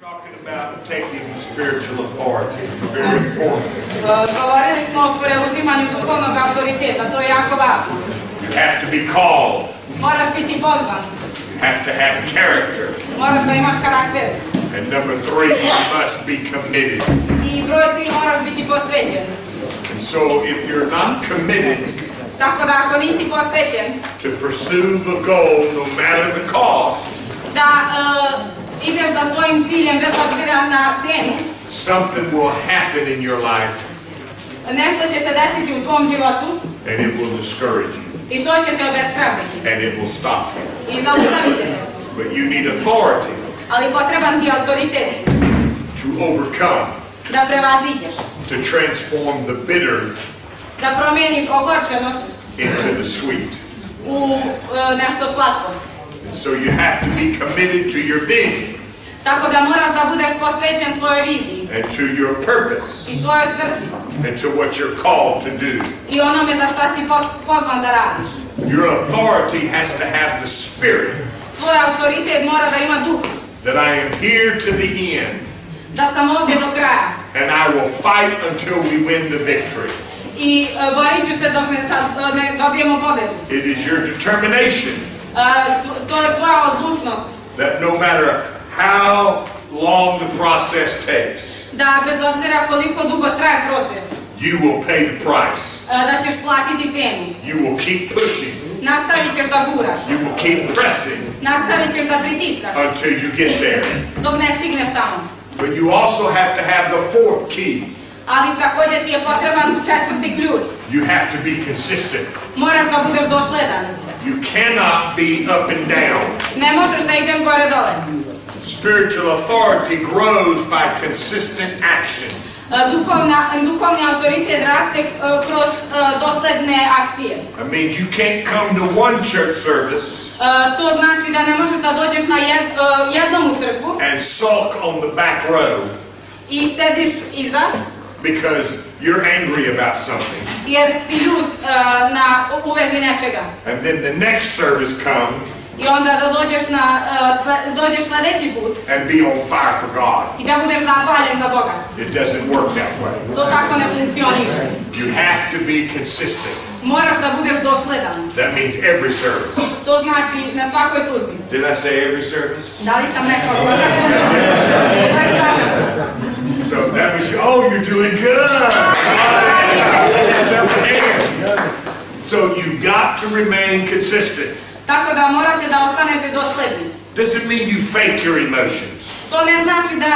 Talking about taking spiritual authority, very important. Govorili smo o preuzimanju duhovnog autoriteta, to je jako važno. You have to be called. Moraš biti pozvan. You have to have character. Moraš da imaš karakter. And number 3, you must be committed. I broj 3, moraš biti posvećen. And so if you're not committed Tako da ako nisi posvećen to pursue the goal, no matter the cost, da ideš za svojim ciljem bez obzira na cenu, something will happen in your life nešto će se desiti u tvom životu and it will discourage you i to će te obeshrabriti and it will stop you. I zaustavit će te. But you need authority Ali potreban ti je autoritet to overcome, da prevaziđeš, to transform the bitter da promijeniš ogorčenost into the sweet. u nešto slatko. So you have to be committed to your vision Tako da moraš da budeš posvećen svojoj viziji and to your purpose i svojoj svrsi and to what you're called to do. i onome za šta si pozvan da radiš. Your authority has to have the spirit Tvoj autoritet mora da ima duh, that I am here to the end da sam ovdje do kraja and I will fight until we win the victory. I borit ću se dok ne dobijemo pobjedu. It is your determination To je tvoja odlučnost that no matter how long the process takes, da bez obzira koliko dugo traje proces, you will pay the price. da ćeš platiti cenu. You will keep pushing. Nastavit ćeš da guraš. You will keep pressing Nastavit ćeš da pritiskaš until you get there. dok ne stigneš tamo. But you also have to have the 4th key. Ali također ti je potreban 4. ključ. You have to be consistent. Moraš da budeš dosledan. You cannot be up and down. Ne možeš da ideš gore dole. Spiritual authority grows by consistent action. Duhovni autoritet raste kroz dosledne akcije. That means you can't come to one church service To znači da ne možeš da dođeš na jednom u crkvu and sulk on the back row i sediš iza because you're angry about something. jer si ljut u vezi nečega. And then the next service come I onda da dođeš sljedeći put and be on fire for God. i da budeš zapaljen za Boga. It doesn't work that way. To tako ne funkcioniše. You have to be consistent. Moraš da budeš dosledan. That means every service. To znači na svakoj službi. Did I say every service? Da li sam rekao svaka služba? So that was, oh, you're doing good. So you've got to remain consistent. Tako da morate da ostanete dosledni. Doesn't mean you fake your emotions. To ne znači da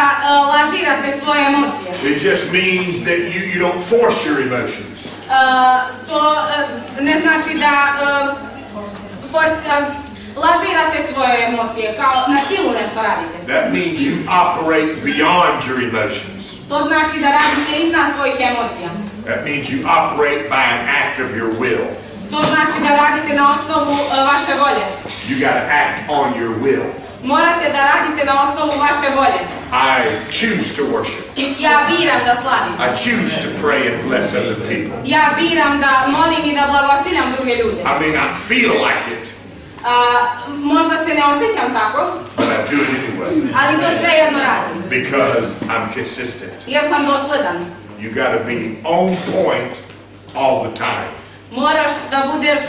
lažirate svoje emocije. It just means that you don't force your emotions. To ne znači da lažirate svoje emocije, kao na silu nešto radite. That means you operate beyond your emotions. To znači da radite iznad svojih emocija. That means you operate by an act of your will. To znači da radite na osnovu vaše volje. You got to act on your will. Morate da radite na osnovu vaše volje. I choose to worship. Ja biram da slavim. I choose to pray and bless other people. Ja biram da molim i da blagosiljam druge ljude. I may not feel like it, Možda se ne osjećam tako, but I do it anyway. ali to svejedno radim. Because I'm consistent. Jer sam dosledan. You got to be on point all the time. Moraš da budeš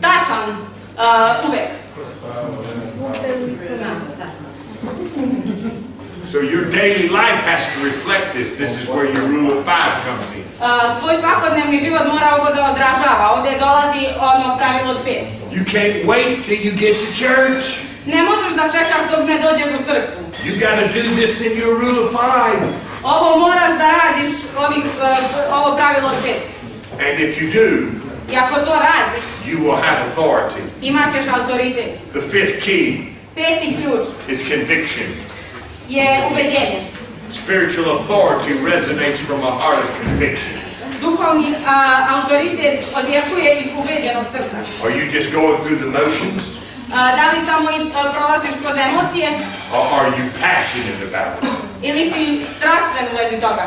tačan uvek. So your daily life has to reflect this. This is where your rule of 5 comes in. Tvoj svakodnevni život mora ovo da odražava. Ovdje dolazi ono pravilo od 5. You can't wait till you get to church. Ne možeš da čekaš dok ne dođeš u crkvu. You got to do this in your rule of 5. Ovo moraš da radiš, ovo pravilo od 5. And if you do, I ako to radiš, you will have authority. imat ćeš autoritet. The 5th key 5. ključ is conviction. je ubeđenje. Spiritual authority resonates from a heart of conviction. Duhovni autoritet odjekuje iz ubeđenog srca. Are you just going through the motions? Da li samo prolaziš kroz emocije Or are you passionate about it? ili si strastven u vezi toga?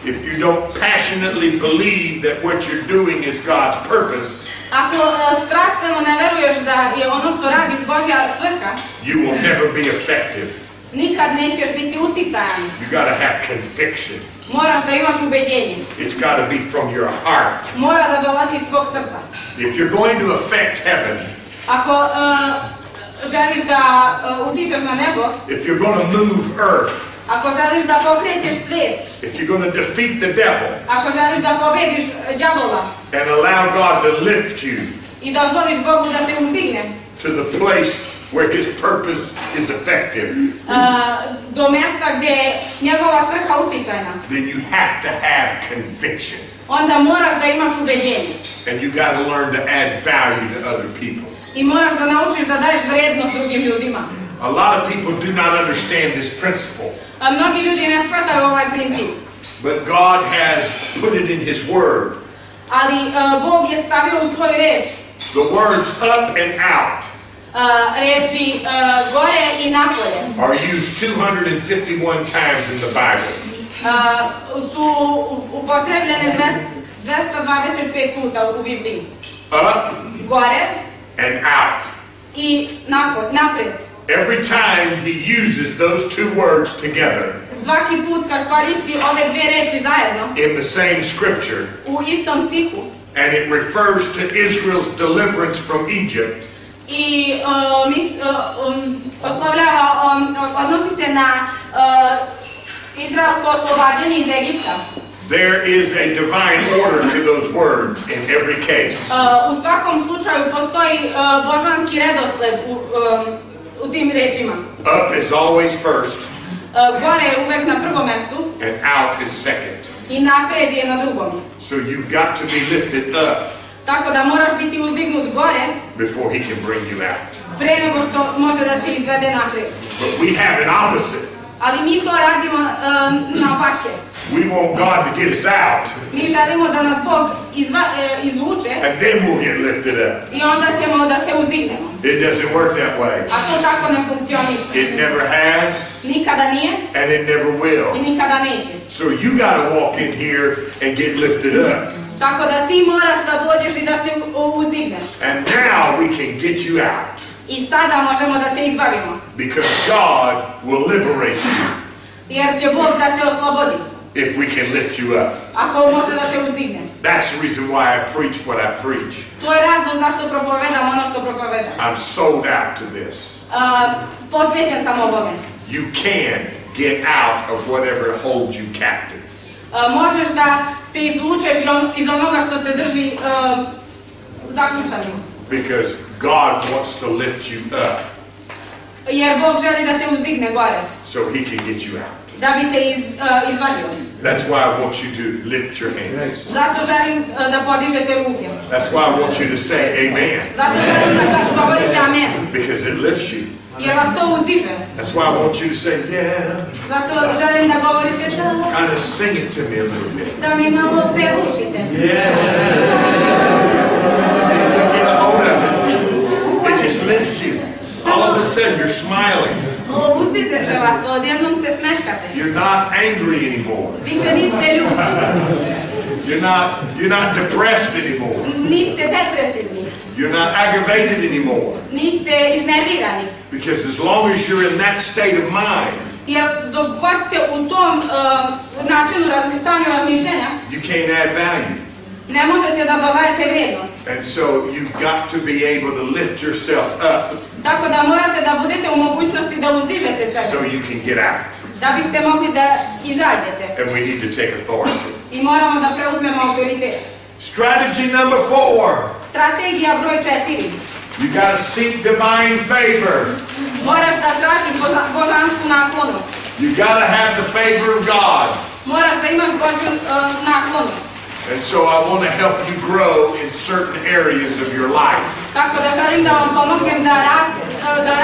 If you don't passionately believe that what you're doing is God's purpose, Ako strastveno ne veruješ da je ono što radiš Božja svrha, you will never be effective. nikad nećeš biti uticajan. You gotta have conviction. Moraš da imaš ubeđenje. It's gotta be from your heart. Mora da dolazi iz tvog srca. If you're going to affect heaven, Ako želiš da utičeš na nebo, if you're going to move earth, ako želiš da pokrećeš svet, if you're going to defeat the devil ako želiš da pobediš đavola and allow God to lift you i dozvoliš Bogu da te uzdigne to the place where His purpose is effective, do mjesta gdje njegova svrha uticajna, then you have to have conviction. onda moraš da imaš ubeđenje. And you got to learn to add value to other people. I moraš da naučiš da daješ vrednost drugim ljudima. A lot of people do not understand this principle. Mnogi ljudi ne shvataju ovaj princip. But God has put it in His Word. Ali Bog je stavio u svoju reč. The words up and out Reči gore i napolje are used 251 times in the Bible. Su upotrebljene 225 puta u Bibliji. Up Gore and out. I naprijed. Every time He uses those two words together Svaki put kad koristi ove dvije reči zajedno in the same scripture, u istom stihu and it refers to Israel's deliverance from Egypt, i odnosi se na izraelsko oslobađanje iz Egipta. there is a divine order to those words in every case. U svakom slučaju postoji božanski redosled u tim rečima. Up is always first, Gore je uvek na prvom mestu and out is second. i napred je na drugom. So you've got to be lifted up Tako da moraš biti uzdignut gore before He can bring you out. pre nego što može da ti izvede napred. But we have an opposite. Ali mi to radimo naopačke. We want God to get us out, Mi želimo da nas Bog izvuče and then we'll get lifted up. i onda ćemo da se uzdignemo. It doesn't work that way. A to tako ne funkcioniše. It never has, Nikada nije and it never i will. nikada neće. So you got to walk in here and get lifted up. Tako da ti moraš da dođeš i da se uzdigneš. And now we can get you out, I sada možemo da te izbavimo. because God will liberate you Jer će Bog da te oslobodi. if we can lift you up. Ako može da te uzdigne. That's the reason why I preach what I preach. To je razlog zašto propovedam ono što propovedam. I'm sold out to this. Posvećen sam ovome. You can get out of whatever holds you captive. Možeš da se izvučeš iz onoga što te drži zaključanim. Because God wants to lift you up Jer Bog želi da te uzdigne gore. so He can get you out. Da bi te izvadio. That's why I want you to lift your hands. Zato želim da podižete ruke. That's why I want you to say amen. Zato želim da govorite amen. Because it lifts you. Jer vas to uzdiže. That's why I want you to say yeah. Zato želim da govorite da. Kind of sing it to me a little bit. Da mi malo pevušite. Yeah. See, you get a hold of it. It just lifts you. All of a sudden you're smiling. Uzdiže vas, odjednom se smeškate. You're not angry anymore. Više niste ljuti. You're not depressed anymore. Niste depresivni. You're not aggravated anymore. Niste iznervirani. Because as long as you're in that state of mind, Jer dok god ste u tom načinu stanju razmišljenja, you can't add value. ne možete da dodajete vrijednost. And so you've got to be able to lift yourself up Tako da morate da budete u mogućnosti da uzdižete so sebe. you can get out. Da biste mogli da izađete. And we need to take authority. I moramo da preuzmemo autoritet. Strategy number 4. Strategija broj 4. You got to seek divine favor. Moraš da tražiš božansku naklonost. You got to have the favor of God. Moraš da imaš Božju naklonost. And so I want to help you grow in certain areas of your life. Tako da želim da vam pomognem da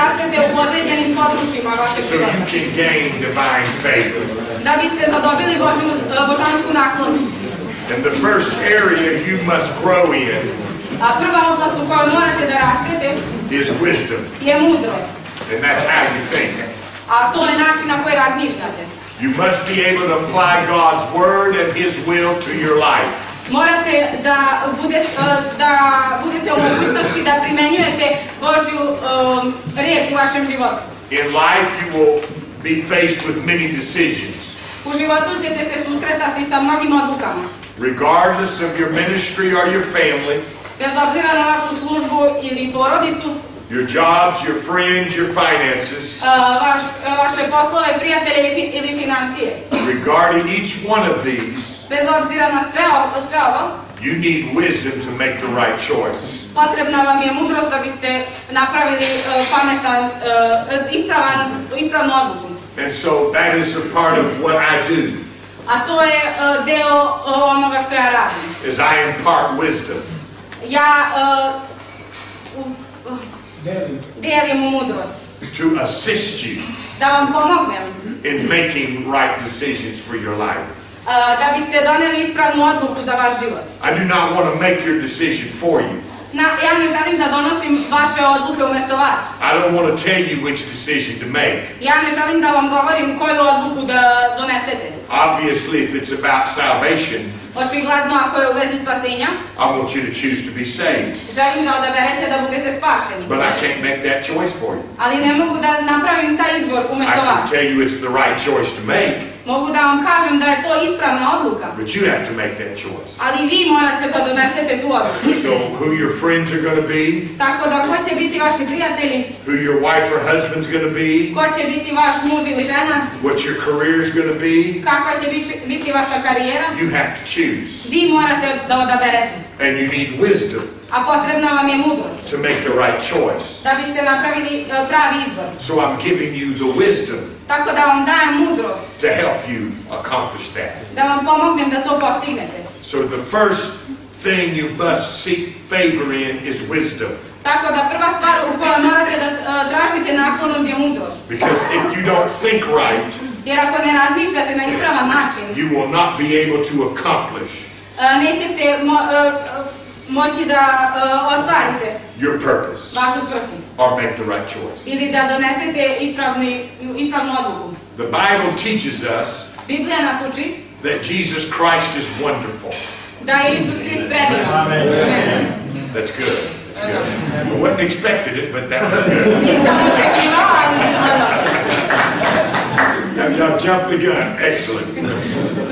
rastete u određenim područjima vašeg So you života. can gain divine favor. Da biste zadobili božansku naklonost. And the first area you must grow in A prva oblast u kojoj morate da rastete is wisdom. je mudrost. And that's how you think. A to je način na koji razmišljate. You must be able to apply God's word and His will to your life. Morate da budete u mogućnosti da primenjujete Božju riječ u vašem životu. In life you will be faced with many decisions. U životu ćete se susretati sa mnogim odlukama. Regardless of your ministry or your family, Bez obzira na vašu službu ili porodicu, your jobs, your friends, your finances, vaše poslove, prijatelje ili financije. regarding each one of these, Bez obzira na sve ovo, you need wisdom to make the right choice. potrebna vam je mudrost da biste napravili ispravnu odluku. And so that is a part of what I do, A to je deo onoga što ja radim. is I impart wisdom. Ja delim mudrost. To assist you Da vam pomognem in making right decisions for your life. da biste doneli ispravnu odluku za vaš život. I do not want to make your decision for you. Ja ne želim da donosim vaše odluke umjesto vas. I don't want to tell you which decision to make. Ja ne želim da vam govorim koju odluku da donesete. Obviously, if it's about salvation, Očigledno, ako je u vezi spasenja, I want you to choose to be saved. želim da odaberete da budete spašeni. But I can't make that choice for you. Ali ne mogu da napravim taj izbor I umjesto can vas. tell you it's the right choice to make, Mogu da vam kažem da je to ispravna odluka. but you have to make that choice. Ali vi morate da donesete tu odluku. So who your friends are going to be, Tako da ko će biti vaši prijatelji, who your wife or husband's going to be, ko će biti vaš muž ili žena, what your career is going to be, kakva će biti vaša karijera, you have to choose. vi morate da odaberete. And you need wisdom A potrebna vam je mudrost to make the right choice. da biste napravili pravi izbor. So I'm giving you the wisdom Tako da vam dajem mudrost, to help you accomplish that. da vam pomognem da to postignete. So the first thing you must seek favor in is wisdom. Tako da prva stvar u kojoj morate da tražite naklonost je mudrost. Because if you don't think right, Jer ako ne razmišljate na ispravan način, you will not be able to accomplish nećete moći da ostvarite your purpose vašu svrhu or make the right choice. ili da donesete ispravnu odluku. The Bible teaches us Biblija nas uči that Jesus Christ is wonderful. da je Isus Hrist predivan. That's good. That's good. I wasn't expecting it, but that was good. Nisam očekivao, ali Y'all jumped the gun. Excellent.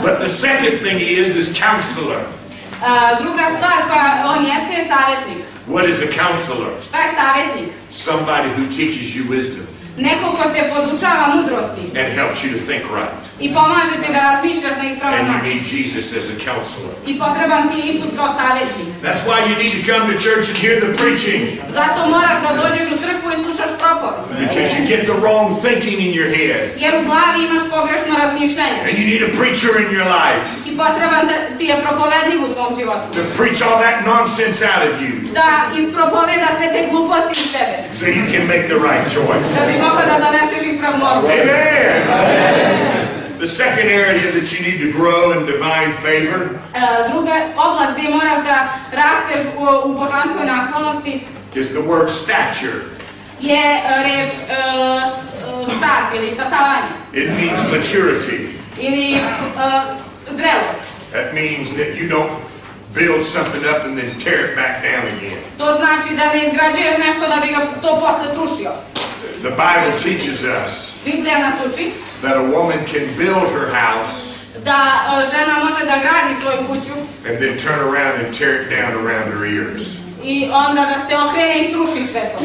But the second thing he is counselor. druga stvar koja on jeste je savjetnik. What is a counselor? Šta je savjetnik? Somebody who teaches you wisdom Neko ko te podučava mudrosti and helps you to think right. i pomaže ti da razmišljaš na ispravan And you način. need Jesus as a counselor. I potreban ti je Isus kao savjetnik. That's why you need to come to church and hear the preaching. Zato moraš da dođeš u crkvu i slušaš propoved. Because you get the wrong thinking in your head. Jer u glavi imaš pogrešno razmišljanje. And you need a preacher in your life I potreban ti je propovednik u tvom životu. to preach all that nonsense out of you Da ispropoveda sve te gluposti iz tebe. so you can make the right choice. Da bi mogao da doneseš ispravnu odluku. Amen. The second area that you need to grow in divine favor Druga oblast gdje moraš da rasteš u božanskoj naklonosti is the word stature. je reč stas ili stasavanje. It means maturity. Ili zrelost. That means that you don't build something up and then tear it back down again. To znači da ne izgrađuješ nešto da bi ga to posle srušio. The Bible teaches us Biblija nas uči that a woman can build her house da žena može da gradi svoju kuću and then turn around and tear it down around her ears. i onda da se okrene i sruši sve to.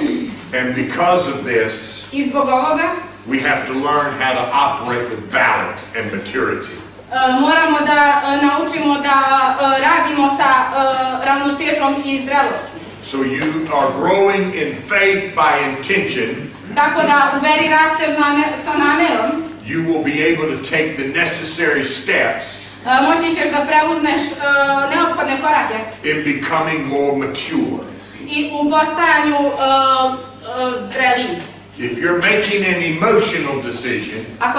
And because of this, I zbog ovoga we have to learn how to operate with balance and maturity. moramo da naučimo da radimo sa ravnotežom i zrelošću. So you are growing in faith by intention. Tako da u veri rasteš sa namerom, You will be able to take the necessary steps moći ćeš da preuzmeš neophodne korake in becoming more mature. i u postajanju zrelijih. If you're making an emotional decision, Ako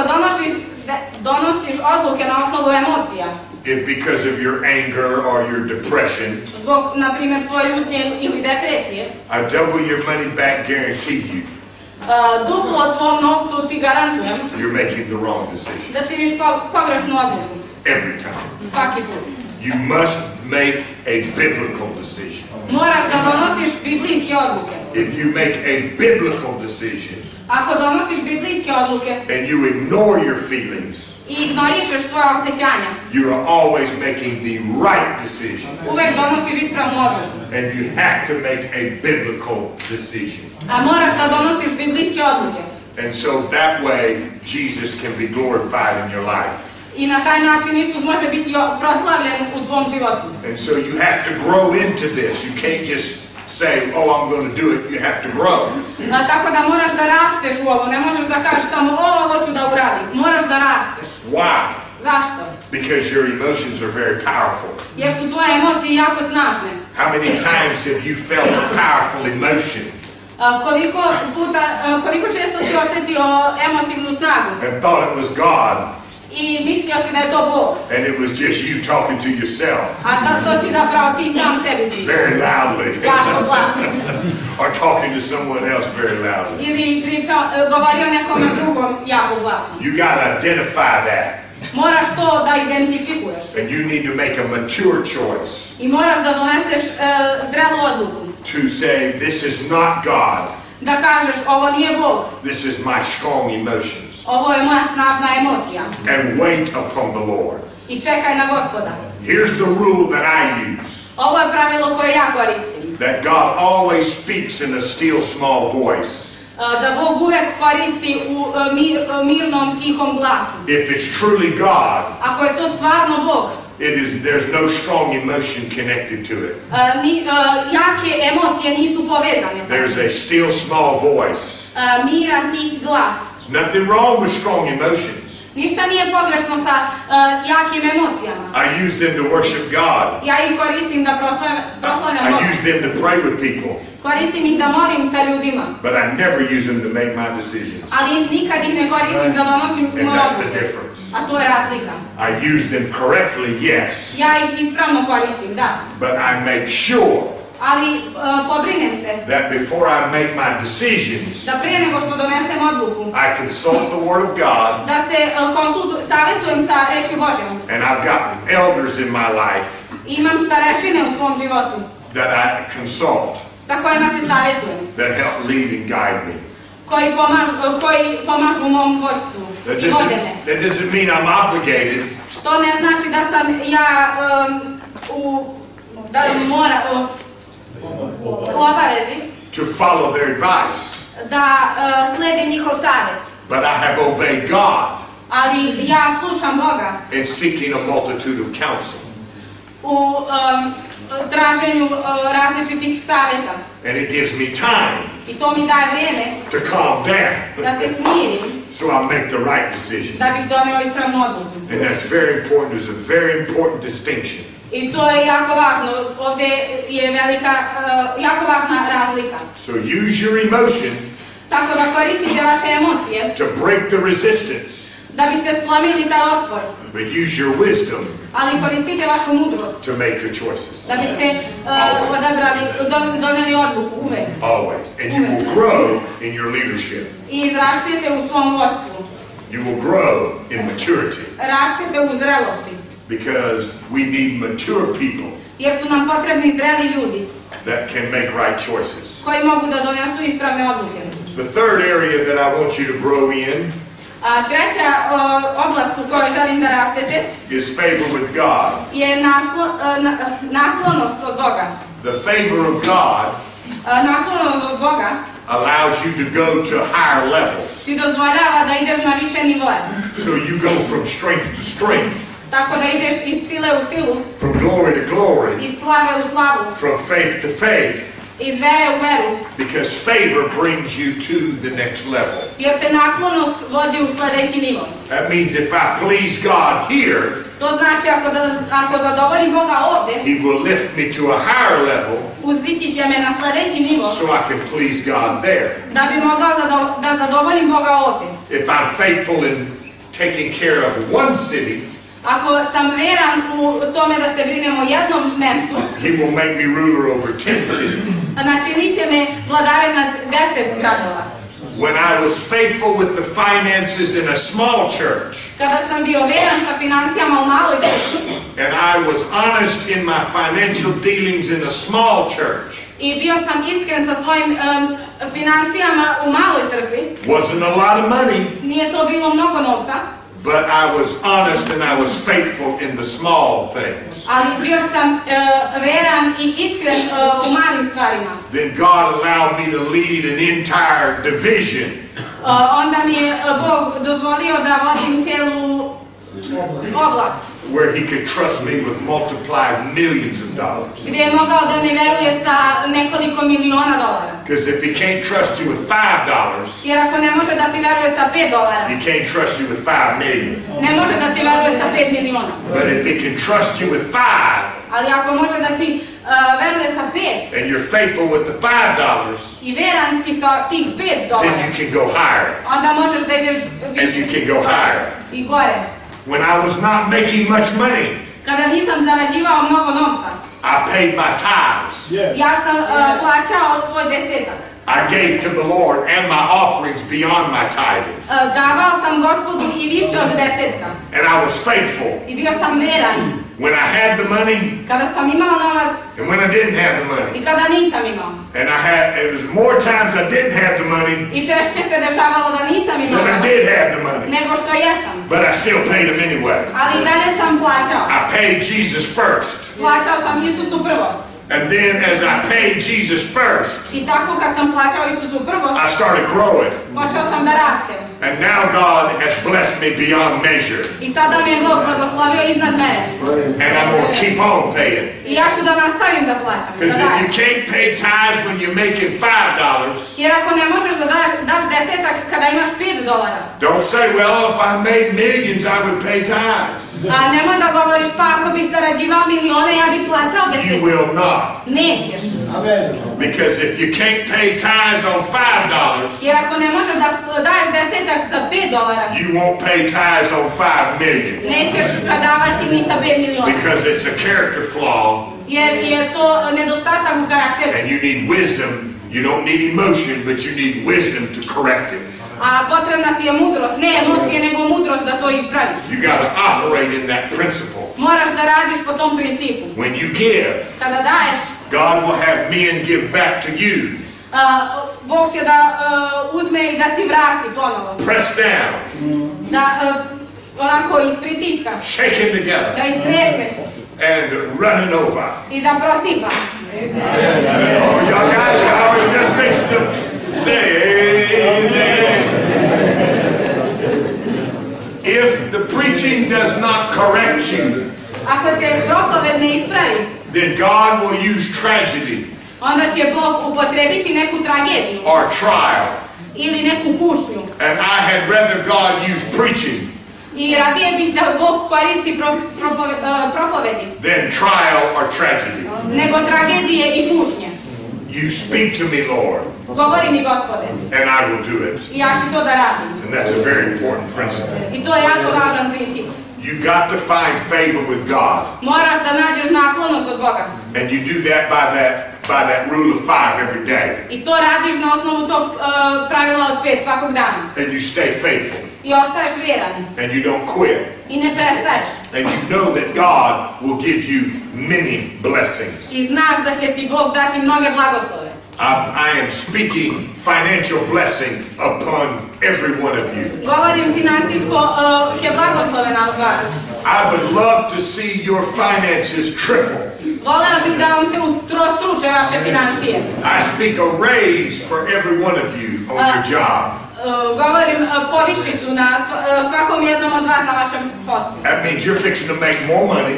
donosiš odluke na osnovu emocija, because of your anger or your depression, zbog, na primjer, svoje ljutnje ili depresije, I double your money back guarantee you, duplo tvom novcu ti garantujem you're making the wrong decision da činiš pogrešnu odluku every time. svaki put. You must make a biblical decision. Moraš da donosiš biblijske odluke. If you make a biblical decision Ako donosiš biblijske odluke and you ignore your feelings, i ignorišeš svoje osjećanja, you are always making the right decision. Uvek donosiš ispravnu odluku. And you have to make a biblical decision. A moraš da donosiš biblijske odluke. And so that way, Jesus can be glorified in your life. I na taj način Isus može biti proslavljen u tvom životu. And so you have to grow into this. You can't just say, oh, I'm going to do it. You have to grow. Tako da moraš da rasteš u ovo. Ne možeš da kažeš samo, ovo ću da uradim. Moraš da rasteš. Why? Zašto? Because your emotions are very powerful. Jer su tvoje emocije jako snažne. How many times have you felt a powerful emotion? Koliko često si osjetio emotivnu snagu? And thought it was God. I mislio si da je to Bog. And it was just you talking to yourself. A to si zapravo ti sam sebi ti. Very loudly. Jako glasno. Or talking to someone else very loudly. Ili govorio nekome drugom jako glasno. You got to identify that. Moraš to da identifikuješ. And you need to make a mature choice. I moraš da doneseš zrelu odluku. To say, this is not God. Da kažeš, ovo nije Bog. This is my strong emotions. Ovo je moja snažna emocija. And wait upon the Lord. I čekaj na Gospoda. Here's the rule that I use. Ovo je pravilo koje ja koristim. That God always speaks in a still small voice. Da Bog uvek koristi u mirnom, tihom glasu. If it's truly God, ako je to stvarno Bog, there's no strong emotion connected to it. Jake emocije nisu povezane sa There's a still small voice. Miran, tih glas. There's nothing wrong with strong emotions. Ništa nije pogrešno sa jakim emocijama. I use them to worship God. Ja ih koristim da proslavljam Boga. I use them to pray with people. Koristim ih da molim sa ljudima. But I never use them to make my decisions. Ali nikad ih ne koristim da donosim moje odluke. A to je razlika. I use them correctly, yes. Ja ih ispravno koristim, da. But I make sure ali pobrinem se that before I make my decisions, da prije nego što donesem odluku, I consult the Word of God, da se savjetujem sa rečju Božjom. And I've got elders in my life. Imam starešine u svom životu. That I consult. Sa kojima se savjetujem. That help lead and guide me. Koji pomažu u mom vodstvu i vode me. That doesn't mean I'm obligated. Što ne znači da sam ja u obavezi to follow their advice. Da sledim njihov savjet. But I have obeyed God. Ali ja slušam Boga. In seeking a multitude of counsel. U traženju različitih savjeta. And it gives me time. I to mi daje vrijeme. To calm down. Da se smirim. So I make the right decision. Da bih doneo ispravnu odluku. And that's very important. There's a very important distinction. I to je jako važno. Ovdje je jako važna razlika. So use your emotion. Tako da koristite vaše emocije. To break the resistance. Da biste slomili taj otpor. But use your wisdom. Ali koristite vašu mudrost. To make your choices. Da biste doneli odluku uvek. Always. And you will grow in your leadership. I izrašćete u svom vodstvu. You will grow in maturity. Rašćete u zrelosti. Because we need mature people. Jer su nam potrebni zreli ljudi. That can make right choices. Koji mogu da donesu ispravne odluke. The third area that I want you to grow in. Treća oblast u kojoj želim da rastete is favor with God. Je naklonost od Boga. The favor of God naklonost od Boga allows you to go to higher levels. Ti dozvoljava da ideš na više nivoe. So you go from strength to strength. Tako da ideš iz sile u silu. From glory to glory. Iz slave u slavu. From faith to faith. Iz vere u veru. Because favor brings you to the next level. Jer te naklonost vodi u sljedeći nivo. That means if I please God here, to znači ako zadovoljim Boga ovdje, He will lift me to a higher level. Uzdići će me na sljedeći nivo. So I can please God there. Da bi mogao da zadovoljim Boga ovdje. If I'm faithful in taking care of one city, ako sam veran u tome da se brinem o jednom mjestu, He will make me ruler over 10 cities. Načinit će me vladarem nad 10 gradova. When I was faithful with the finances in a small church, Kada sam bio veran sa financijama u maloj crkvi and I was honest in my financial dealings in a small church, i bio sam iskren sa svojim financijama u maloj crkvi, wasn't a lot of money, nije to bilo mnogo novca, but I was honest and I was faithful in the small things. ali bio sam veran i iskren u malim stvarima. Then God allowed me to lead an entire division. Onda mi je Bog dozvolio da vodim cijelu oblast. Where He could trust me with multiplied millions of dollars. Gdje je mogao da mi veruje sa nekoliko miliona dolara. Because if He can't trust you with $5, Jer ako ne može da ti veruje sa $5, He can't trust you with $5 million. ne može da ti veruje sa 5 miliona. But if He can trust you with $5, Ali ako može da ti veruje sa 5 and you're faithful with the $5, i veran si sa tih $5, then you can go higher. onda možeš da ideš And više you can go higher. i gore. When I was not making much money, Kada nisam zarađivao mnogo novca, I paid my tithes. ja sam plaćao svoj desetak. I gave to the Lord and my offerings beyond my tithing. Davao sam Gospodu i više od desetka. And I was faithful I bio sam veran. when I had the money Kada sam imao novac and when I didn't have the money. i kada nisam imao. And it was more times I didn't have the money I češće se dešavalo da nisam imao than I novac did have the money. nego što jesam. But I still paid him anyway. Ali i dalje sam plaćao. I paid Jesus first. Plaćao sam Isusu prvo. And then as I paid Jesus first, I tako kad sam plaćao Isusu prvo, I started growing. počeo sam da rastem. And now God has blessed me beyond measure. I sada me je Bog blagoslovio iznad mene. And I'm going to keep on paying. I ja ću da nastavim da plaćam. Da Because if you dajem. can't pay tithes when you're making $5, Jer ako ne možeš da daš desetak kada imaš $5, don't say, well, if I made millions, I would pay tithes. nemoj da govoriš pa ako bih zarađivao milione, ja bih plaćao You desetak. will not. Nećeš. Because if you can't pay tithes on $5, Jer ako ne možeš da daješ desetak za $5, you won't pay tithes on $5 million. nećeš ga davati ni sa 5 miliona. Because it's a character flaw Jer je to nedostatak u karakteru. and you need wisdom. You don't need emotion, but you need wisdom to correct it. A potrebna ti je mudrost, ne emocije, nego mudrost da to ispraviš. You got to operate in that principle. Moraš da radiš po tom principu. When you give, Kada daješ, God will have men give back to you. Bog će da uzme i da ti vrati ponovo. Press down, Da onako ispritiska, shaken together, da istrese and running over. i da prosipa. Oh, y'all got it. I was just fixing to say amen. If the preaching does not correct you, Ako te propoved ne ispravi, then God will use tragedy onda će Bog upotrebiti neku tragediju or trial. ili neku kušnju. And I had rather God use preaching I radije bih da Bog koristi propovedi than trial or tragedy. nego tragedije i kušnje. You speak to me, Lord, Govori mi, Gospode, and I will do it. i ja ću to da radim. And that's a very important principle. I to je jako važan princip. You got to find favor with God. Moraš da nađeš naklonost od Boga. And you do that by that rule of 5 every day. I to radiš na osnovu tog pravila od 5 svakog dana. And you stay faithful. I ostaješ vjeran. And you don't quit. I ne prestaješ. And you know that God will give you many blessings. I znaš da će ti Bog dati mnoge blagoslove. I am speaking financial blessing upon every one of you. Govorim finansijsko blagoslove na vas. I would love to see your finances triple. Voleo bih da vam se utrostruče vaše financije. I speak a raise for every one of you on your job. Govorim povišicu na svakom jednom od vas na vašem poslu. That means you're fixing to make more money.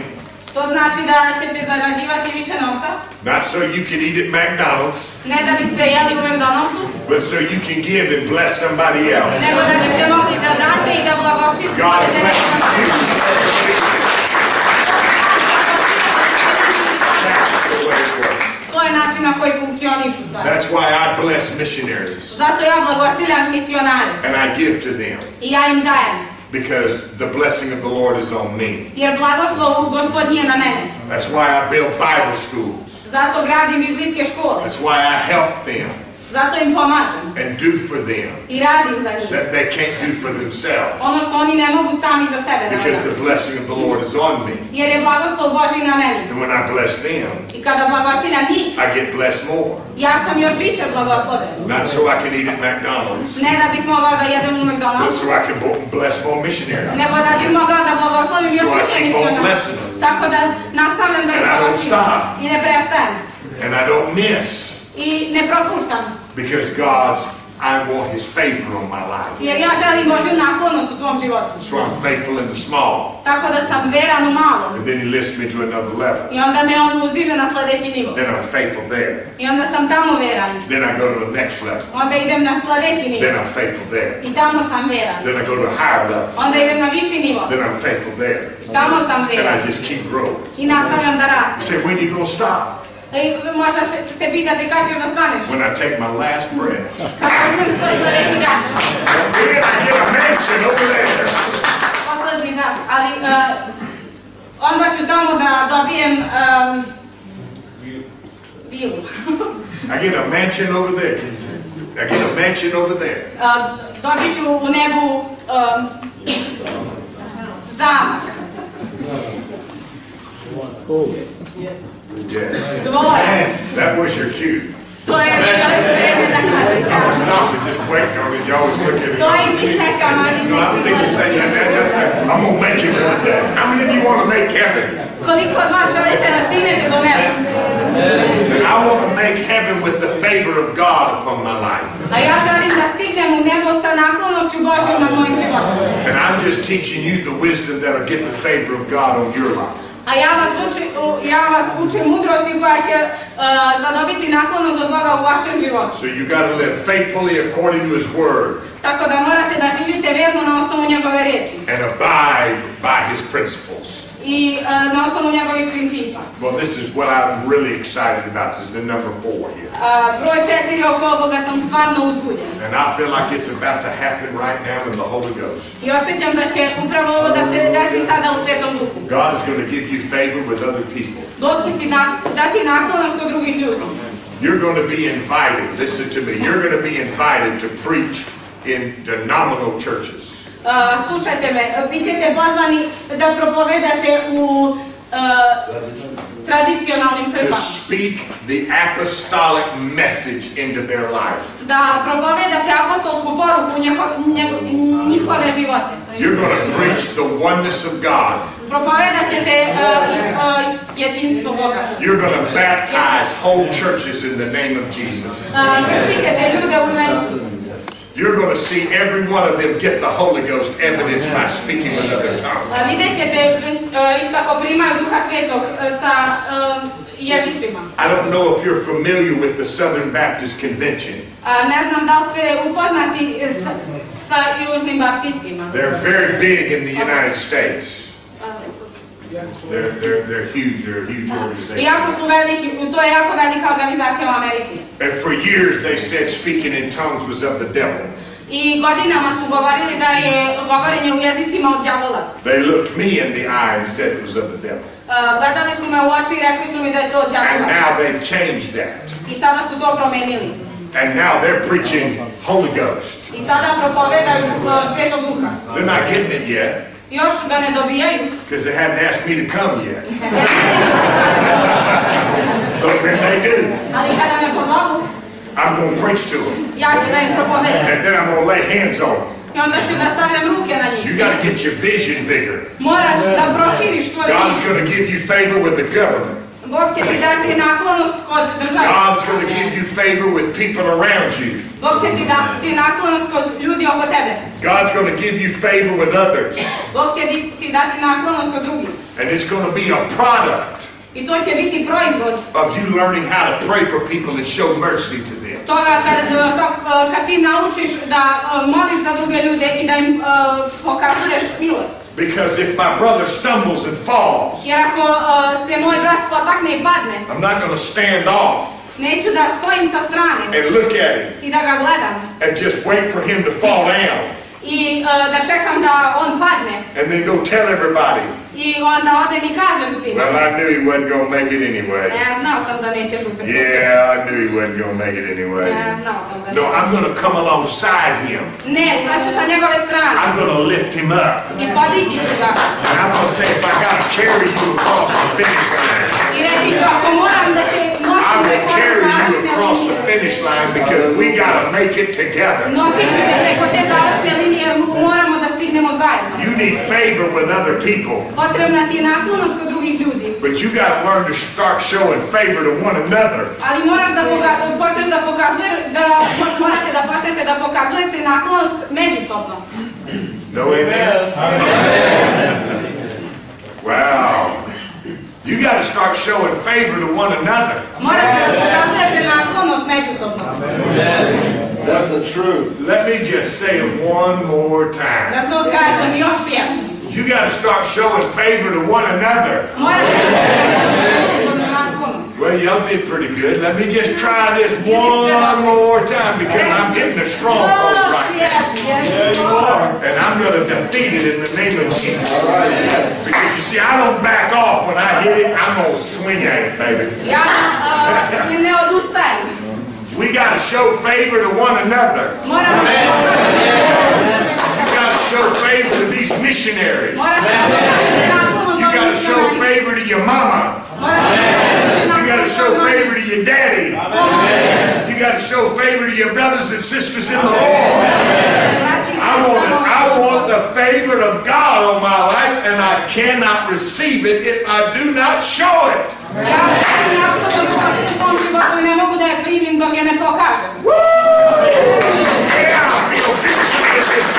To znači da ćete zarađivati više novca. Not so you can eat at McDonald's, Ne da biste jeli u McDonald'su, but so you can give and bless somebody else. nego da biste mogli da date i da blagoslovite God ljude. bless you. That's the way it works. To je način na koji funkcionišu stvari. That's why I bless missionaries Zato ja blagosiljam misionare and I give to them i ja im dajem. because the blessing of the Lord is on me. Jer blagoslov Gospodnji je na mene. That's why I build Bible schools. Zato gradim biblijske škole. That's why I help them. Zato im pomažem. And do for them I radim za njih. that they can't do for themselves. Ono što oni ne mogu sami za sebe da Because urade. the blessing of the Lord is on me. Jer je blagoslov Božji na meni. And when I bless them, I kada blagosiljam njih, I get blessed more. ja sam još više blagosloven. Not so I can eat at McDonald's, Ne da bih mogla da jedem u but McDonald's, so I can bless more missionaries. nego da bih mogla da blagoslovim još So I više keep on misionara. blessing them. Tako da nastavljam da ih And I don't blagosiljam. stop. I ne prestajem. And I don't miss. I ne propuštam. Because I want His favor on my life. Jer ja želim Božju naklonost u svom životu. So I'm faithful in the small. Tako da sam veran u malom. And then He lifts me to another level. I onda me on uzdiže na sljedeći nivo. Then I'm faithful there. I onda sam tamo veran. Then I go to the next level. Onda idem na sljedeći nivo. Then I'm faithful there. I tamo sam veran. Then I go to a higher level. Onda idem na viši nivo. Then I'm faithful there. Tamo sam And veran. I just keep growing. I nastavljam da rastem. You say, when are you going to stop? I možda se pitate kad ćeš da staneš. When I take my last breath. Kad uzmem svoj sljedeći dan. Then I get a mansion over there. Poslednji dan. Ali onda ću tamo da dobijem vilu. I get a mansion over there. Can you say? I get a mansion over there. Dobit ću u nebu zamak. Yeah. Dvorac. That was your cue. To je vreme da kažem. I'll stop and just wait on it. You always look at it. To je mi čekam, ali No, I don't need to say that. I'm going to make it one day. How many of you want to make heaven? Koliko od vas želite da stignete do neba? And I want to make heaven with the favor of God upon my life. A ja želim da stignem u nebo sa naklonošću Božjom na mojim životom. And I'm just teaching you the wisdom that'll get the favor of God on your life. A ja vas učim mudrosti koja će zadobiti naklonost od Boga u vašem životu. So you got to live faithfully according to His word. Tako da morate da živite verno na osnovu njegove riječi. And abide by His principles. I na osnovu njegovih principa. Well, this is what I'm really excited about. This is the number 4 here. Broj 4 oko ovoga sam stvarno uzbudjen. And I feel like it's about to happen right now in the Holy Ghost. I osjećam da će upravo ovo da se desi sada u Svetom Duhu. God is going to give you favor with other people. Bog će ti dati naklonost kod drugih ljudi. You're going to be invited, listen to me, you're going to be invited to preach in denominational churches. Slušajte me, vi ćete pozvani da propovedate u tradicionalnim To crkvama. speak the apostolic message into their life. Da propovedate apostolsku poruku u njihove živote. You're going to preach the oneness of God. Propovedat ćete jedinstvo Boga. You're going to baptize whole churches in the name of Jesus. Pustit ćete ljude u ime Isusa. You're going to see every one of them get the Holy Ghost evidence by speaking with other tongues. Vidjet ćete kako primaju Duha Svetog sa jezicima. I don't know if you're familiar with the Southern Baptist Convention. Ne znam da li ste upoznati sa južnim baptistima. They're very big in the United States. They're huge. They're a huge organization. Jako su veliki, to je jako velika organizacija u Americi. And for years they said speaking in tongues was of the devil. I godinama su govorili da je govorenje u jezicima od đavola. They looked me in the eye and said it was of the devil. Gledali su me u oči i rekli su mi da je to od And đavola. now they've changed that. I sada su to promenili. And now they're preaching Holy Ghost. I sada propovedaju Svetog Duha. They're not getting it yet Još ga ne dobijaju. because they haven't asked me to come yet. But when they do, Ali kada me pozovu, I'm going to preach to them. ja ću da im propovedam. And then I'm going to lay hands on them. I onda ću da stavljam ruke na njih. You got to get your vision bigger. Moraš da proširiš svoj God's vision. going to give you favor with the government. Bog će ti dati naklonost kod države. God's going to give you favor with people around you. Bog će ti dati naklonost kod ljudi oko tebe. God's going to give you favor with others. Bog će ti dati naklonost kod drugih. And it's going to be a product I to će biti proizvod of you learning how to pray for people and show mercy to them. toga kad ti naučiš da moliš za druge ljude i da im pokazuješ milost. Because if my brother stumbles and falls, Jer ako se moj brat potakne i padne, I'm not going to stand off neću da stojim sa strane and look at him i da ga gledam and just wait for him to fall down i da čekam da on padne and then go tell everybody i I onda odem I kažem svima. Well, I knew he wasn't going to make it anyway. Znao sam da nećeš uspjeti. Yeah, I knew he wasn't going to make it anyway. Znao sam da No, nećeš. I'm going to come alongside him. Ne, staću sa njegove strane. I'm going to lift him up. I podići ću ga. And I'm going to say, if I got to carry you across the finish line, I reći ću, ako moram da će I nosim will preko carry you završne across the linije. finish line because we got to make it together. Nosit ću te preko te završne linije jer moramo da stignemo zajedno. You need favor with other people, Potrebna ti je naklonost kod drugih ljudi. but you got to learn to start showing favor to one another. Ali moraš da počneš da pokazuješ, morate da počnete da pokazujete naklonost međusobno. No amen? Wow. You got to start showing favor to one another. Morate da pokazujete naklonost međusobno. That's the truth. Let me just say it one more time. Da to kažem još jednom. You got to start showing favor to one another. Morate da pokazujete međusobnu naklonost. Well, y'all did pretty good. Let me just try this one more time because I'm getting a stronghold right now. And I'm going to defeat it in the name of Jesus. Because you see, I don't back off when I hit it. I'm going to swing at it, baby. Ja ne odustajem. We got to show favor to one another. Moramo da pokazujete. You got to show favor to these missionaries. Morate da pokazujete naklonost You got to show ovim favor to your mama. You got to show favor to your daddy. You got to show favor to your brothers and sisters in the Lord. I want the favor of God on my life, and I cannot receive it if I do not show it. Ja naklonost u svom životu I ne mogu da je primim dok je ne pokažem. Yeah, I feel victory in this.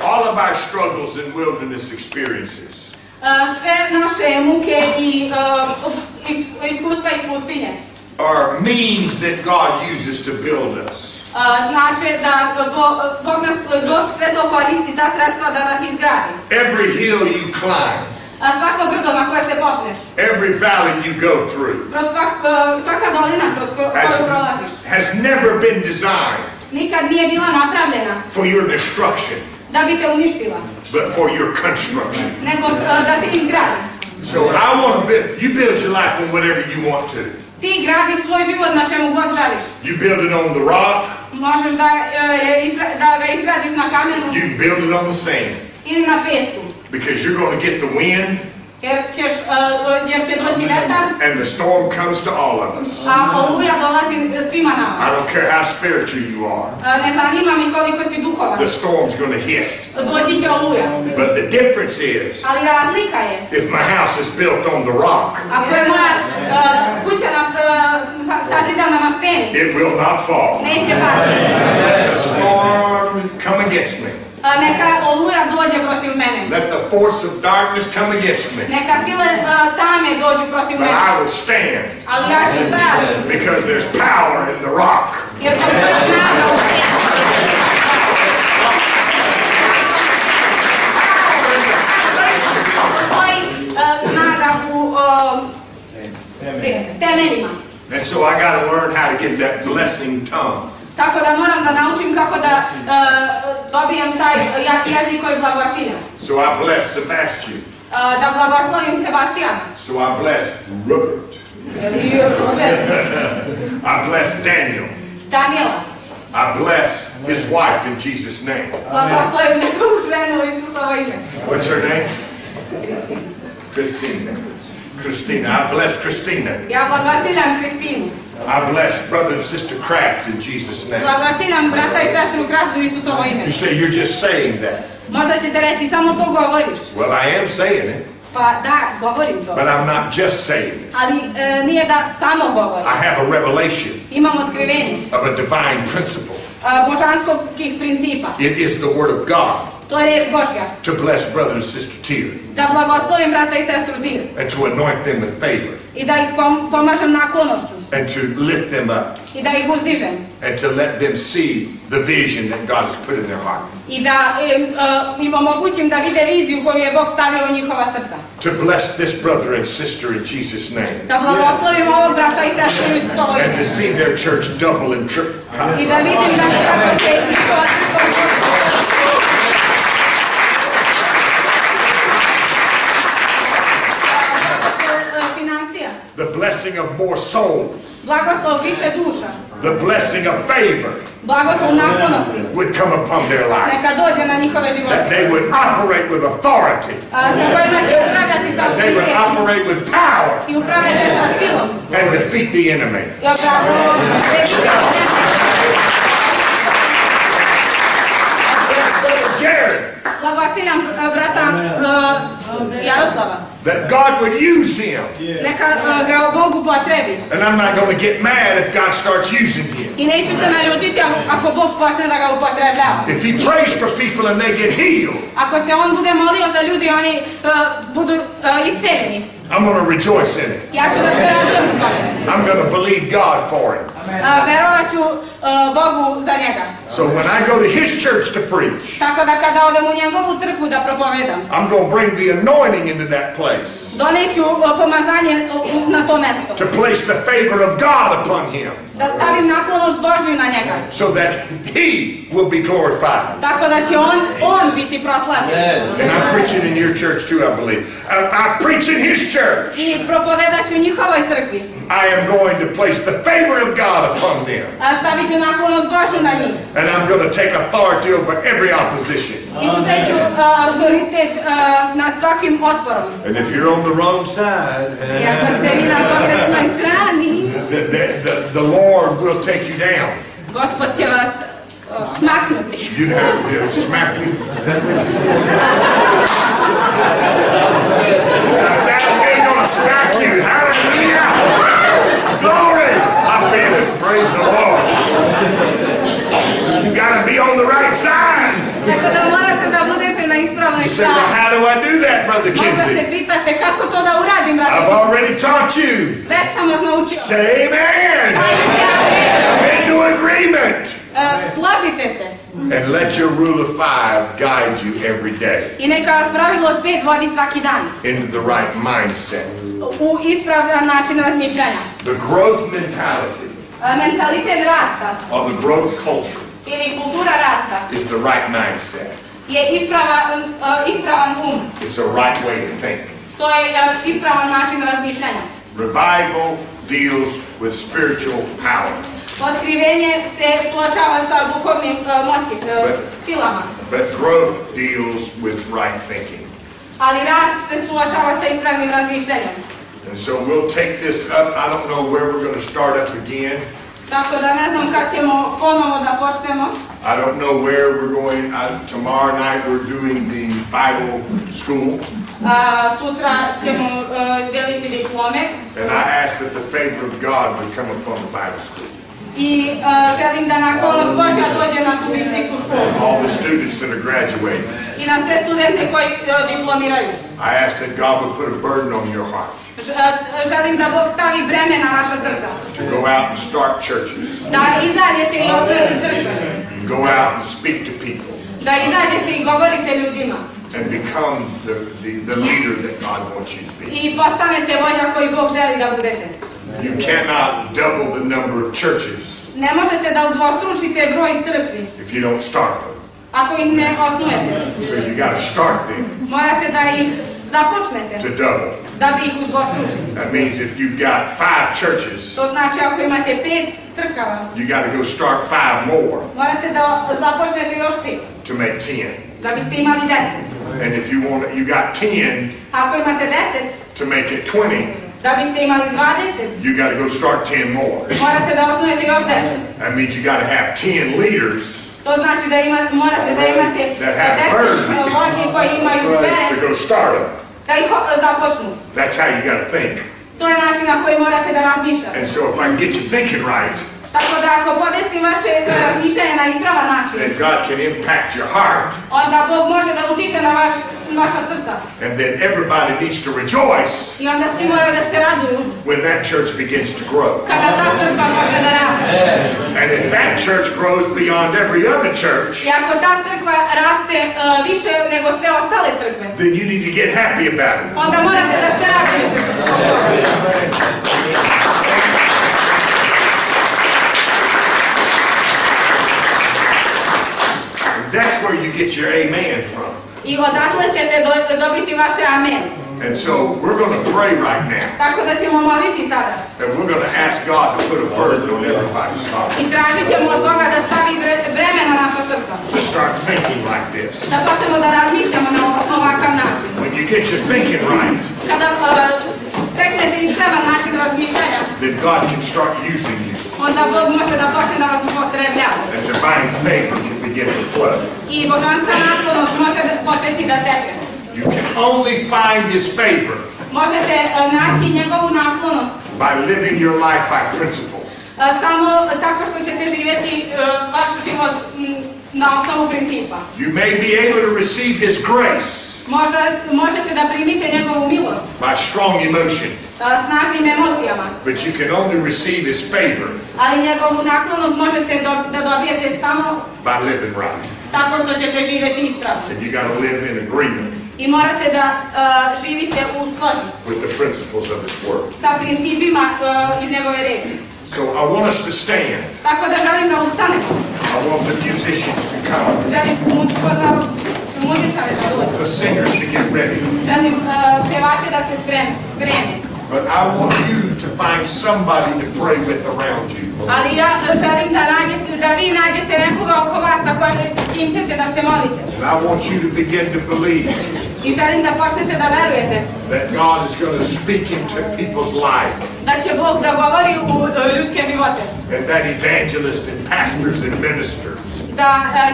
All of our struggles and wilderness experiences Sve naše muke I iskustva iz pustinje are means that God uses to build us. znači da Bog sve to koristi, ta sredstva da nas izgradi. Every hill you climb, Svako brdo na koje se popneš, every valley you go through kroz svaka dolina kroz koju prolaziš, has never been designed nikad nije bila napravljena for your destruction, da bi te uništila, but for your construction. nego da te izgradi. So I want to build, you build your life on whatever you want to. Ti gradi svoj život na čemu god želiš. You build it on the rock, Možeš da ga izgradiš na kamenu you can build it on the sand, ili na pesku, because you're going to get the wind jer će doći vetar, and the storm comes to all of us. a oluja dolazi svima nama. I don't care how spiritual you are. Ne zanima mi koliko si duhovan. The storm's going to hit. Doći će oluja. But the difference is, Ali razlika je, if my house is built on the rock, ako je moja kuća sazidana na steni, it will not fall. neće pasti. Let the storm come against me. Neka oluja dođe protiv mene. Let the force of darkness come against me. Neka sile tame dođu protiv But mene. I will stand Ali ja ću stajati. because there's power in the rock. Jer postoji snaga u steni. Postoji snaga u temeljima. And so I got to learn how to get that blessing tongue. Tako da moram da naučim kako da dobijem taj jezik koji blagosilja. So I bless Sebastian. Da blagoslovim Sebastijana. So I bless Robert. I bless Daniel. Daniela. I bless his wife in Jesus' name. Blagoslovim njegovu ženu u Isusovo ime. What's her name? Christina. Christina. I bless Christina. Ja blagosiljam Kristinu. I bless brother and sister Kraft in Jesus' name. Blagosiljam brata I sestru Kraftu u Isusovo ime. You say you're just saying that. Možda ćete reći, samo to govoriš. Well, I am saying it, Pa da, govorim to. but I'm not just saying it. Ali nije da samo govorim. I have a revelation Imam otkrivenje of a divine principle. Božanskih principa. It is the word of God To je riječ Božja. to bless brother and sister Tier Da blagoslovim brata I sestru Tir. and to anoint them with favor I da ih pomažem naklonošću. and to lift them up I da ih uzdižem. and to let them see the vision that God has put in their heart. I da im omogućim da vide viziju koju je Bog stavio u njihova srca. To bless this brother and sister in Jesus' name. Da blagoslovim ovog brata I sestru u Isusovo And to ime. see their church double and triple. I da vidim da kako se njihova crkva The blessing of more souls. Blagoslov više duša. The blessing of favor. Blagoslov naklonosti. Would come upon their life. Neka dođe na njihove živote. That they would operate with authority. Sa kojima će upravljati sa That they would operate with power. I upravljat će sa silom. And defeat the enemy. I odbrano Jared. Blagosiljam brata Jaroslava. That God would use him. Neka ga Bog upotrebi. And I'm not going to get mad if God starts using him. I neću se naljutiti ako Bog počne da ga upotrebljava. If he prays for people and they get healed. Ako se on bude molio za ljudi, oni budu isceljeni. I'm going to rejoice in it. Ja ću da se radujem u tome. I'm going to believe God for him. Verovat ću Bogu za njega. So when I go to his church to preach, tako da kada odem u njegovu crkvu da propovedam, I'm going to bring the anointing into that place. Doneću pomazanje na to mesto. To place the favor of God upon him. Da stavim naklonost Božju na njega. So that he will be glorified. Tako da će on biti proslavljen. And I'm preaching in your church too, I believe. I preach in his church. I propovedaću u njihovoj crkvi. I am going to place the favor of God upon them. Stavit ću naklonost Božju na njih. And I'm going to take authority over every opposition. I uzet ću autoritet nad svakim otporom. And if you're on the wrong side, I ako ste vi na pogrešnoj strani, the Lord will take you down. Gospod će vas smaknuti. You have smacking. Is that what you said? He's going to smack you. Hallelujah. Glory. I feel it. Praise the Lord. So you got to be on the right side. Tako da morate da budete na ispravnoj You say, strani. well, how do I do that, Brother Možda se Kinsey? pitate kako to da uradim, brate. I've already taught you. Već sam vas naučio. Say amen. Kažite amen. Into agreement. Složite se. And let your rule of 5 guide you every day. I neka vas pravilo od 5 vodi svaki dan. Into the right mindset. U ispravan način razmišljanja. The growth mentality. Mentalitet rasta. Or the growth culture. Ili kultura rasta. Is the right mindset. Je ispravan It's a right way to think. To je ispravan način razmišljanja. Revival deals with spiritual power. Otkrivenje se suočava sa duhovnim moći, silama. But growth deals with right thinking. Ali rast se suočava sa ispravnim razmišljanjem. And so we'll take this up. I don't know where we're going to start up again. Tako da ne znam kad ćemo ponovo da počnemo. I don't know where we're going. Tomorrow night we're doing the Bible school. Sutra ćemo deliti diplome. And I ask that the favor of God would come upon the Bible school. I želim da naklonost Božja dođe na tu biblijsku školu. All the students that are graduating. I na sve studente koji diplomiraju. I ask that God would put a burden on your heart. Želim da Bog stavi breme na vaša srca. To go out and start churches. Da izađete i osnujete crkve. Go out and speak to people. Da izađete i govorite ljudima. And become the leader that God wants you to be. I postanete vođa koji Bog želi da budete. You cannot double the number of churches. Ne možete da udvostručite broj crkvi. If you don't start them. Ako ih ne osnujete. So you got to start them. Morate da ih započnete. To double. Da bi ih udvostručili. That means if you've got 5 churches. To znači ako imate 5 crkava. You got to go start 5 more. Morate da započnete još 5. To make 10. Da biste imali 10. And if you got 10. Ako imate 10. To make it 20. Da biste imali 20. You got to go start 10 more. Morate da osnujete još 10. That means you got to have 10 leaders. To znači da morate da imate 10 vođe koji imaju teret. To go start them. Da ih započnu. That's how you got to think. To je način na koji morate da razmišljate. And so if I can get you thinking right. Tako da ako podesim vaše razmišljanje na ispravan način. Then God can impact your heart. Onda Bog može da utiče na vaša srca. And then everybody needs to rejoice. I onda svi moraju da se raduju. When that church begins to grow. Kada ta crkva može da raste. And if that church grows beyond every other church. I ako ta crkva raste više nego sve ostale crkve. Then you need to get happy about it. Onda morate da se radujete. That's where you get your amen from. I odatle ćete dobiti vaše amen. And so we're going to pray right now. Tako da ćemo moliti sada. And we're going to ask God to put a burden on everybody's heart. I tražit ćemo od Boga da stavi breme na naša srca. To start thinking like this. Da počnemo da razmišljamo na ovakav način. When you get your thinking right, Kada steknete ispravan način razmišljanja, then God can start using you. onda Bog može da počne da vas upotrebljava. And divine favor can begin to flow. I božanska naklonost može početi da teče. You can only find His favor Možete naći njegovu naklonost by living your life by principle. samo tako što ćete živjeti vaš život na osnovu principa. You may be able to receive His grace Možda možete da primite njegovu milost by strong emotion, snažnim emocijama, but you can only receive His favor ali njegovu naklonost možete da dobijete samo by living right. tako što ćete živjeti ispravno. And you got to live in agreement I morate da živite u slozi with the principles of His Word. sa principima iz njegove reči. So I want us to stand. Tako da želim da ustanemo. I want the musicians to come, Želim muzičare da dođu. the singers to get ready. Želim pevače da se spreme. But I want you to find somebody to pray with around you. Ali ja želim da vi nađete nekoga oko vas s kim ćete da se molite. And I want you to begin to believe I želim da počnete da verujete that God is going to speak into people's life. da će Bog da govori u ljudske živote. And that evangelists and pastors and ministers Da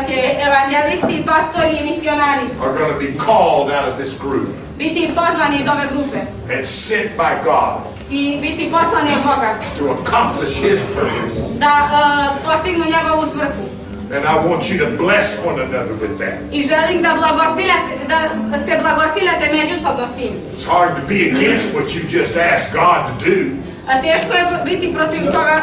će evanđelisti, pastori i misionari are going to be called out of this group biti pozvani iz ove grupe and sent by God i biti poslani od Boga to accomplish His purpose. da postignu njegovu svrhu. And I want you to bless one another with that. I želim da se blagosiljate međusobno s tim. It's hard to be against what you just asked God to do. Teško je biti protiv toga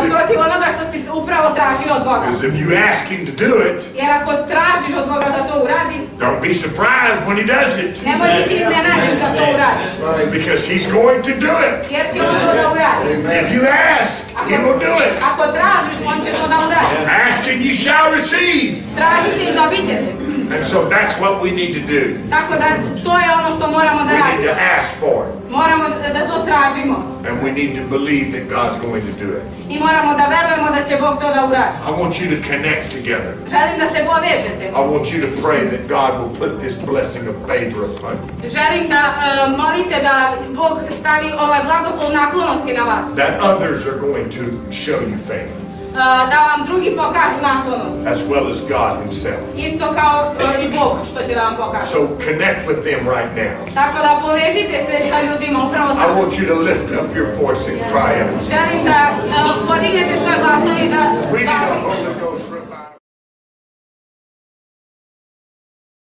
protiv onoga što si upravo tražio od Boga. Because if you ask Him to do it, Jer ako tražiš od Boga da to uradi, don't be surprised when He does it. nemoj biti iznenađen kad to uradi. Because He's going to do it. Jer će on to da uradi. If you ask, He will do it. Ako tražiš, on će to da uradi. Ask and you shall receive. Tražite i dobit ćete. And so that's what we need to do. Tako da to je ono što moramo da We need radimo. to ask for it. Moramo da to tražimo. And we need to believe that God's going to do it. I moramo da verujemo da će Bog to da uradi. I want you to connect together. Želim da se povežete. I want you to pray that God will put this blessing of favor upon you. Želim da molite da Bog stavi ovaj blagoslov naklonosti na vas. That others are going to show you favor. Da vam drugi pokažu naklonost. As well as God Himself. Isto kao i Bog što će da vam pokaže. So connect with them right now. Tako da povežite se sa ljudima upravo I sada. want you to lift up your voice and cry out. Želim da podignete svoje glasove i da We need a Holy Ghost.